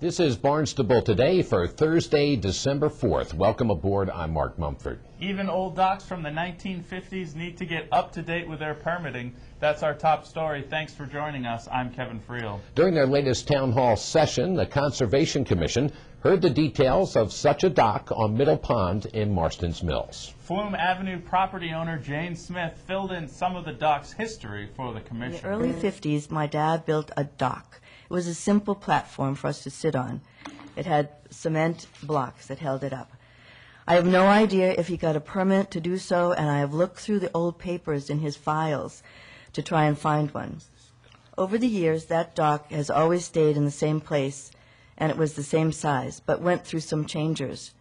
This is Barnstable Today for Thursday, December 4th. Welcome aboard. I'm Mark Mumford. Even old docks from the 1950s need to get up to date with their permitting. That's our top story. Thanks for joining us. I'm Kevin Friel. During their latest town hall session, the Conservation Commission heard the details of such a dock on Middle Pond in Marston's Mills. Flume Avenue property owner Jane Smith filled in some of the dock's history for the commission. In the early 50s, my dad built a dock. It was a simple platform for us to sit on. It had cement blocks that held it up. I have no idea if he got a permit to do so, and I have looked through the old papers in his files to try and find one. Over the years, that dock has always stayed in the same place, and it was the same size, but went through some changes.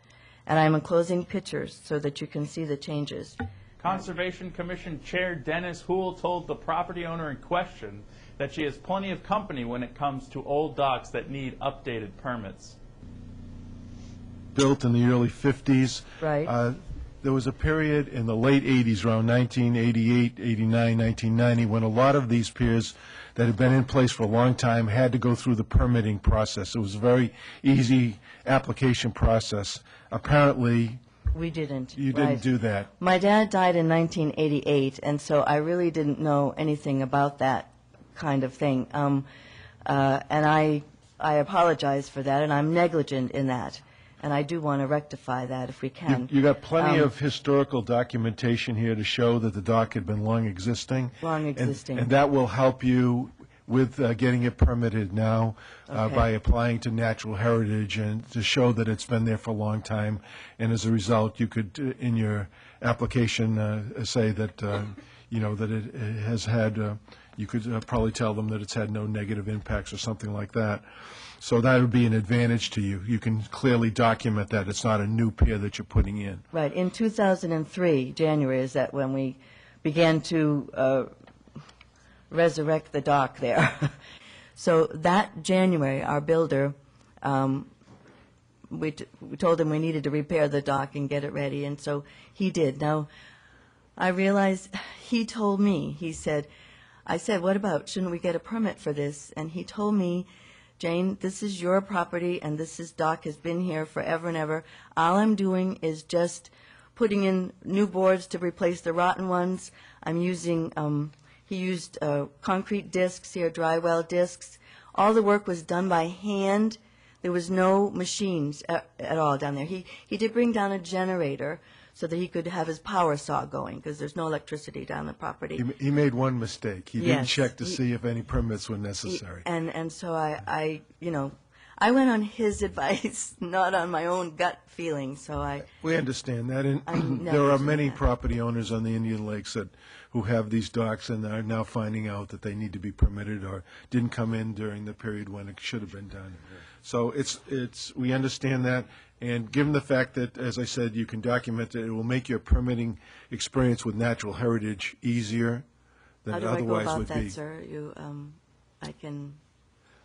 And I'm enclosing pictures so that you can see the changes. Conservation Commission Chair Dennis Houle told the property owner in question that she has plenty of company when it comes to old docks that need updated permits. Built in the early 50s. Right. There was a period in the late 80s, around 1988, 89, 1990, when a lot of these piers that had been in place for a long time had to go through the permitting process. It was a very easy application process. Apparently, we didn't. You didn't do that. My dad died in 1988, and so I really didn't know anything about that kind of thing. And I apologize for that, and I'm negligent in that. And I do want to rectify that if we can. You got plenty of historical documentation here to show that the dock had been long existing. Long existing. And that will help you with getting it permitted now by applying to Natural Heritage and to show that it's been there for a long time. And as a result, you could, in your application, say that, you know, that it has had, you could probably tell them that it's had no negative impacts or something like that. So that would be an advantage to you. You can clearly document that it's not a new pier that you're putting in. Right. In 2003, January, is that when we began to resurrect the dock there. So that January, our builder, we told him we needed to repair the dock and get it ready, and so he did. Now, I realized he told me, I said, what about, shouldn't we get a permit for this? And he told me, Jane, this is your property, and this dock has been here forever and ever. All I'm doing is just putting in new boards to replace the rotten ones. I'm using, he used concrete discs here, dry well discs. All the work was done by hand. There was no machines at all down there. He did bring down a generator so that he could have his power saw going, because there's no electricity down the property. He made one mistake. He didn't check to see if any permits were necessary. And so I went on his advice, not on my own gut feeling. So we understand that, and there are many property owners on the Indian Lakes who have these docks and are now finding out that they need to be permitted or didn't come in during the period when it should have been done. So we understand that, and given the fact that, as I said, you can document it, it will make your permitting experience with Natural Heritage easier than it otherwise would be. How do I go about that, sir? I can.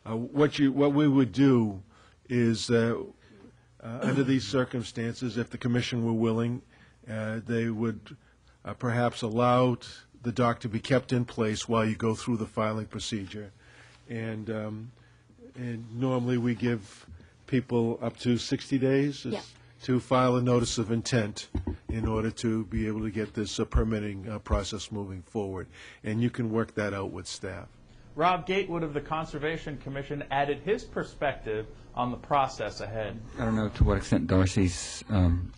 What we would do is, under these circumstances, if the commission were willing, they would perhaps allow the dock to be kept in place while you go through the filing procedure, and normally we give people up to 60 days to file a notice of intent in order to be able to get this permitting process moving forward, and you can work that out with staff. Rob Gatewood of the Conservation Commission added his perspective on the process ahead. I don't know to what extent Darcy's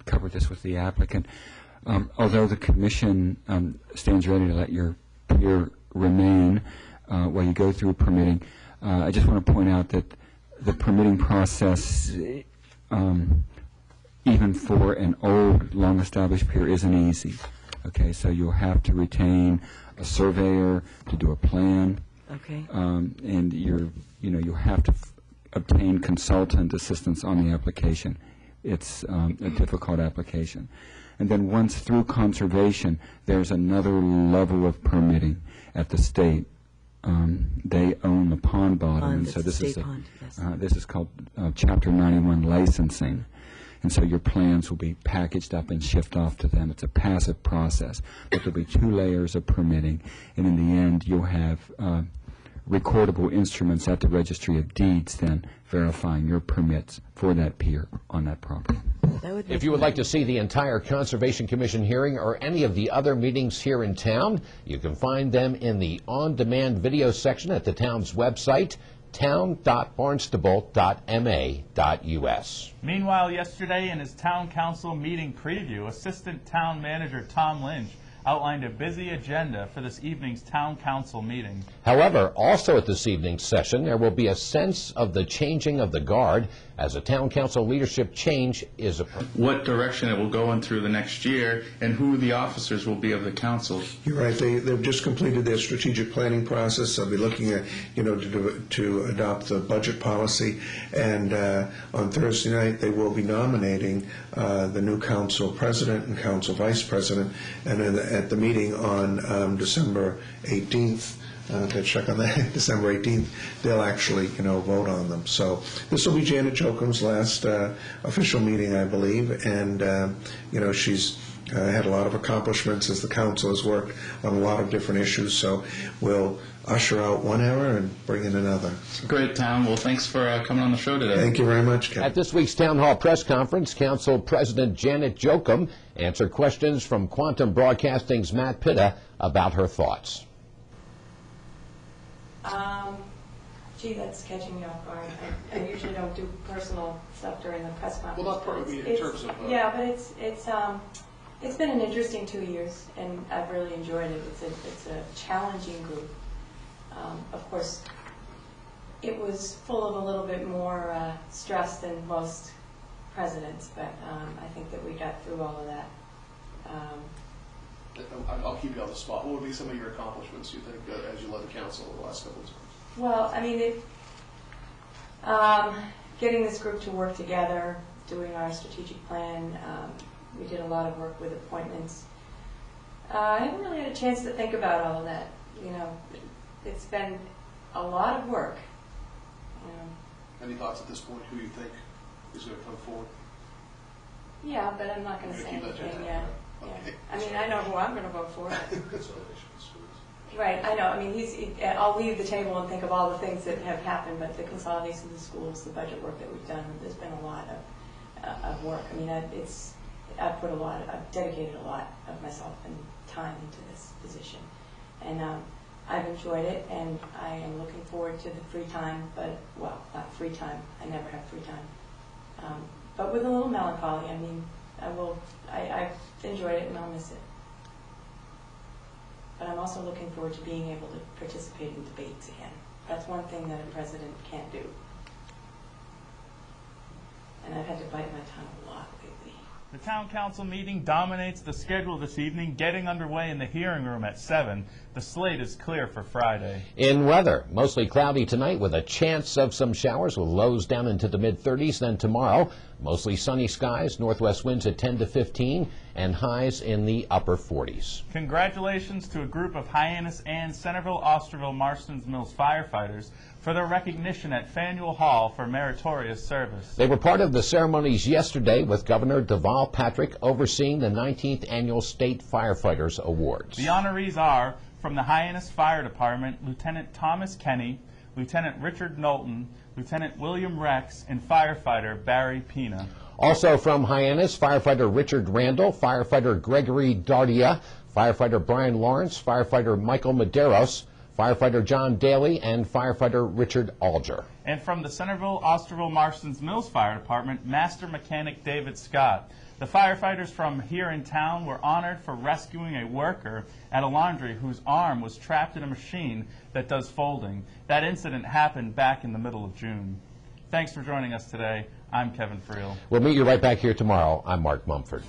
covered this with the applicant. Although the Commission stands ready to let your pier remain while you go through permitting, I just want to point out that the permitting process, even for an old, long-established pier, isn't easy. Okay, so you'll have to retain a surveyor to do a plan. Okay. And you'll have to obtain consultant assistance on the application. It's a difficult application. And then once through conservation, there's another level of permitting at the state. They own the pond bottom, and so this is called Chapter 91 licensing. And so your plans will be packaged up and shipped off to them. It's a passive process, but there'll be 2 layers of permitting, and in the end, you'll have recordable instruments at the Registry of Deeds then verifying your permits for that pier on that property. That would If you would like to see the entire Conservation Commission hearing or any of the other meetings here in town, you can find them in the on-demand video section at the town's website, town.barnstable.ma.us. Meanwhile, yesterday in his town council meeting preview, Assistant Town Manager Tom Lynch outlined a busy agenda for this evening's town council meeting. However, also at this evening's session, there will be a sense of the changing of the guard as a town council leadership change is approaching. What direction it will go in through the next year, and who the officers will be of the council. You're right. They've just completed their strategic planning process. They'll be looking at, to adopt the budget policy. And on Thursday night, they will be nominating the new council president and council vice president. And then at the meeting on December 18th, to check on that, December 18th, they'll actually, vote on them. So this will be Janet Jocum's last official meeting, I believe, and, she's had a lot of accomplishments as the council has worked on a lot of different issues, so we'll usher out one era and bring in another. Great, Tom. Well, thanks for coming on the show today. Thank you very much, Kevin. At this week's Town Hall press conference, Council President Janet Jocum answered questions from Quantum Broadcasting's Matt Pitta about her thoughts. Gee, that's catching me off guard. I usually don't do personal stuff during the press conference. Well, that's part of it in terms of... Yeah, but it's been an interesting 2 years, and I've really enjoyed it. It's a challenging group. Of course, it was full of a little bit more stress than most presidents, but I think that we got through all of that. I'll keep you on the spot. What would be some of your accomplishments, you think, as you led the council over the last couple of times? Well, I mean, getting this group to work together, doing our strategic plan, we did a lot of work with appointments. I haven't really had a chance to think about all of that. It's been a lot of work. Any thoughts at this point who you think is going to come forward? Yeah, but I'm not going to say anything yet. Yeah. Okay. I mean, I know who I'm going to vote for. Consolidation of schools. Right, I know. I mean, I'll leave the table and think of all the things that have happened, but the consolidation of the schools, the budget work that we've done, there's been a lot of work. I mean, I've dedicated a lot of myself and time into this position. And I've enjoyed it, and I am looking forward to the free time, well, not free time. I never have free time. But with a little melancholy. I mean, I've enjoyed it and I'll miss it. But I'm also looking forward to being able to participate in debates again. That's one thing that a president can't do. And I've had to bite my tongue a lot lately. The town council meeting dominates the schedule this evening, getting underway in the hearing room at 7. The slate is clear for Friday. In weather, mostly cloudy tonight with a chance of some showers with lows down into the mid-30s. Then tomorrow, mostly sunny skies, northwest winds at 10 to 15, and highs in the upper 40s. Congratulations to a group of Hyannis and Centerville, Osterville, Marston's Mills firefighters for their recognition at Faneuil Hall for meritorious service. They were part of the ceremonies yesterday with Governor Deval Patrick overseeing the 19th Annual State Firefighters Awards. The honorees are from the Hyannis Fire Department, Lieutenant Thomas Kenny, Lieutenant Richard Knowlton, Lieutenant William Rex, and firefighter Barry Pina. Also from Hyannis, firefighter Richard Randall, firefighter Gregory Dardia, firefighter Brian Lawrence, firefighter Michael Medeiros, firefighter John Daly, and firefighter Richard Alger. And from the Centerville, Osterville, Marston's Mills Fire Department, Master Mechanic David Scott. The firefighters from here in town were honored for rescuing a worker at a laundry whose arm was trapped in a machine that does folding. That incident happened back in the middle of June. Thanks for joining us today. I'm Kevin Friel. We'll meet you right back here tomorrow. I'm Mark Mumford.